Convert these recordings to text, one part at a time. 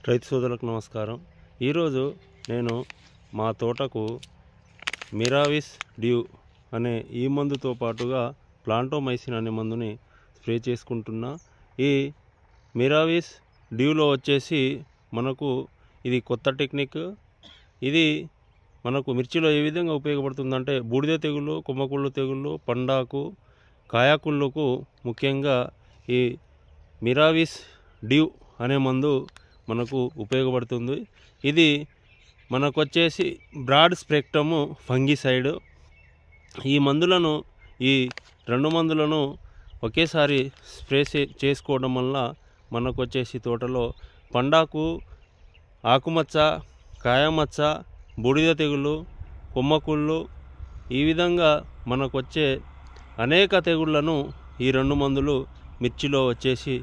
రైతు సోదరులకు నమస్కారం। ఈరోజు నేను మా తోటకు మిరావిస్ డ్యూ అనే ఈ మందుతో పాటుగా ప్లాంటోమైసిన్ అనే మందుని స్ప్రే చేసుకుంటున్నా। ఈ మిరావిస్ డ్యూలో వచ్చేసి మనకు ఇది కొత్త టెక్నిక్। ఇది మనకు మిర్చిలో ఏ విధంగా ఉపయోగపడుతుందంటే బూడిద తెగులు, కొమ్మకుళ్ళు తెగులు, పండాకు, కాయకుళ్ళకు ముఖ్యంగా ఈ మిరావిస్ డ్యూ అనే మందు మనకు ఉపయోగపడుతుంది। ఇది మనకు వచ్చేసి బ్రాడ్ స్పెక్ట్రమ్ ఫంగిసైడ్। ఈ మందులను ఈ రెండు మందులను ఒకేసారి స్ప్రే చేసుకోవడం వల్ల మనకు వచ్చేసి తోటలో పండాకు, ఆకుమచ్చ, కాయమచ్చ, బూడిద తెగులు, కొమ్మకుళ్ళు ఈ విధంగా మనకు వచ్చే అనేక తెగుళ్లను ఈ రెండు మందులు మిర్చిలో వచ్చేసి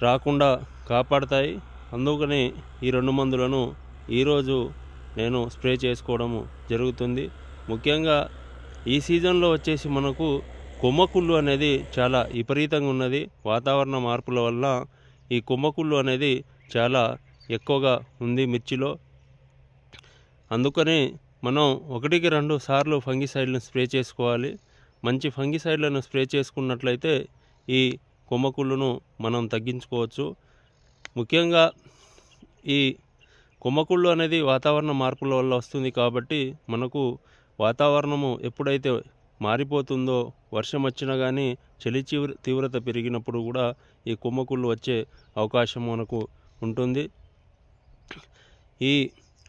రాకుండా కాపాడతాయి। అందుకని ఈ రెండు మందులను ఈరోజు నేను స్ప్రే చేసుకోవడం జరుగుతుంది। ముఖ్యంగా ఈ సీజన్లో వచ్చేసి మనకు కొమ్మకుళ్ళు అనేది చాలా విపరీతంగా ఉన్నది। వాతావరణ మార్పుల వల్ల ఈ కొమ్మకుళ్ళు అనేది చాలా ఎక్కువగా ఉంది మిర్చిలో। అందుకని మనం 1-2 సార్లు ఫంగిసైడ్లను స్ప్రే చేసుకోవాలి। మంచి ఫంగిసైడ్లను స్ప్రే చేసుకున్నట్లయితే ఈ కొమ్మకుళ్ళను మనం తగ్గించుకోవచ్చు। ముఖ్యంగా ఈ కొమ్మకుళ్ళు అనేది వాతావరణ మార్పుల వల్ల వస్తుంది కాబట్టి మనకు వాతావరణము ఎప్పుడైతే మారిపోతుందో, వర్షం వచ్చినా కానీ చలి తీవ్రత పెరిగినప్పుడు కూడా ఈ కొమ్మకుళ్ళు వచ్చే అవకాశం మనకు ఉంటుంది। ఈ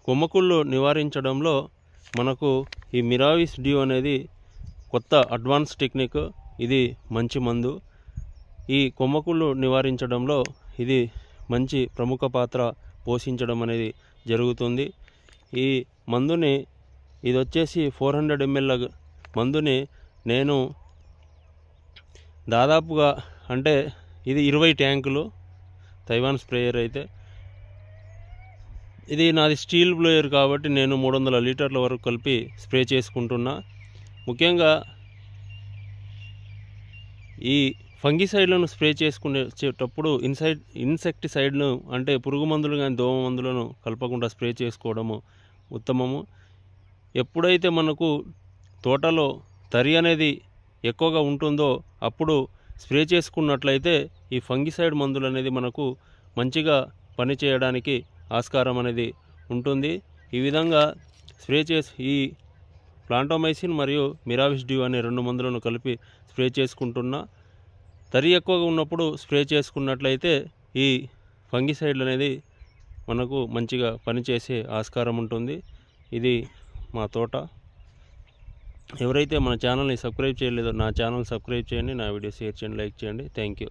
కొమ్మకుళ్ళు నివారించడంలో మనకు ఈ మిరావిస్ డ్యూ అనేది కొత్త అడ్వాన్స్ టెక్నిక్। ఇది మంచి మందు। ఈ కొమ్మకుళ్ళు నివారించడంలో ఇది మంచి ప్రముఖ పాత్ర పోషించడం అనేది జరుగుతుంది। ఈ మందుని ఇది వచ్చేసి 400 ml మందుని నేను దాదాపుగా అంటే ఇది 20 ట్యాంకులు తైవాన్ స్ప్రేయర్ అయితే, ఇది నాది స్టీల్ బ్లోయర్ కాబట్టి నేను 300 లీటర్ల వరకు కలిపి స్ప్రే చేసుకుంటున్నా। ముఖ్యంగా ఈ ఫంగిసైడ్లను స్ప్రే చేసుకునేటప్పుడు ఇన్సెక్టిసైడ్ను అంటే పురుగు మందులు కానీ దోమ మందులను కలపకుండా స్ప్రే చేసుకోవడము ఉత్తమము। ఎప్పుడైతే మనకు తోటలో తరి అనేది ఎక్కువగా ఉంటుందో అప్పుడు స్ప్రే చేసుకున్నట్లయితే ఈ ఫంగిసైడ్ మందులు అనేది మనకు మంచిగా పనిచేయడానికి ఆస్కారం అనేది ఉంటుంది। ఈ విధంగా స్ప్రే చేసి ఈ ప్లాంటోమైసిన్ మరియు మిరావిస్ డ్యూ అనే రెండు మందులను కలిపి స్ప్రే చేసుకుంటున్నా। తరి ఎక్కువగా ఉన్నప్పుడు స్ప్రే చేసుకున్నట్లయితే ఈ ఫంగిసైడ్లు అనేది మనకు మంచిగా పనిచేసే ఆస్కారం ఉంటుంది। ఇది మా తోట। ఎవరైతే మన ఛానల్ని సబ్స్క్రైబ్ చేయలేదో నా ఛానల్ సబ్స్క్రైబ్ చేయండి, నా వీడియో షేర్ చేయండి, లైక్ చేయండి। Thank you.